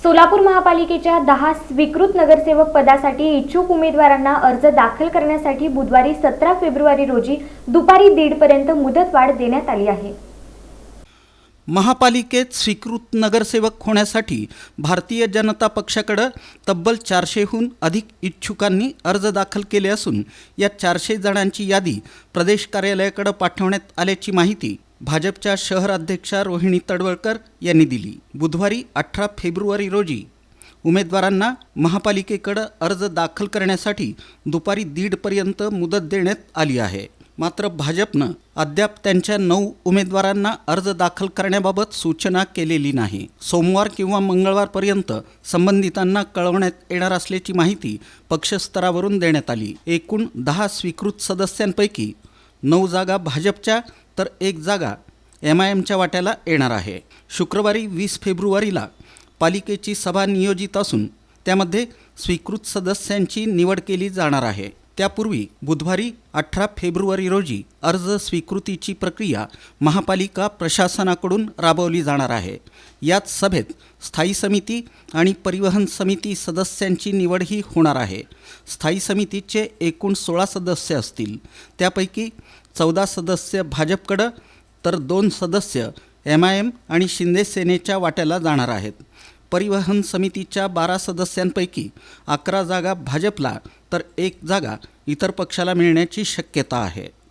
सोलापूर महापालिकेच्या 10 स्वीकृत नगरसेवक पदासाठी इच्छुक उमेदवारांना अर्ज दाखल करण्यासाठी बुधवारी 17 फेब्रुवारी रोजी दुपारी 1:30 पर्यंत मुदतवाढ देण्यात आली आहे। महापालिकेत स्वीकृत नगरसेवक होण्यासाठी भारतीय जनता पक्षाकडे तब्बल 400हून अधिक इच्छुकांनी अर्ज दाखल केले असून या 400 जणांची यादी प्रदेश कार्यालयाकडे पाठवण्यात आल्याची माहिती भाजपच्या शहर अध्यक्षा रोहिणी तडवळकर यांनी दिली। बुधवारी 18 फेब्रुवारी रोजी उमेदवारांना महापालिकेकडे अर्ज दाखल करण्यासाठी दुपारी 1:30 पर्यंत मुदत देण्यात आली आहे। मात्र भाजपनं अद्याप त्यांच्या 9 उमेदवारांना अर्ज दाखल करण्याबाबत सूचना केलेली नाही। सोमवार किंवा मंगळवारपर्यंत संबंधितांना कळवण्यात येणार असल्याची माहिती पक्षस्तरावरून देण्यात आली। एकूण 10 स्वीकृत सदस्यांपैकी 9 जागा भाजपच्या तर 1 जागा MIMच्या वाट्याला येणार आहे। शुक्रवारी 20 फेब्रुवारीला पालिकेची सभा नियोजित असून त्यामध्ये स्वीकृत सदस्यांची निवड केली जाणार आहे। त्यापूर्वी बुधवारी 18 फेब्रुवारी रोजी अर्ज स्वीकृतीची प्रक्रिया महापालिका प्रशासनाकडून राबवली जाणार आहे। याच सभेत स्थायी समिती आणि परिवहन समिती सदस्यांची निवडही होणार आहे। स्थायी समितीचे एकूण 16 सदस्य असतील, त्यापैकी 14 सदस्य भाजपकडे तर 2 सदस्य MIM आणि शिंदे सेनेच्या वाट्याला जाणार आहेत। परिवहन समितीच्या 12 सदस्यांपैकी 11 जागा भाजपला तर 1 जागा इतर पक्षाला मिळण्याची शक्यता आहे।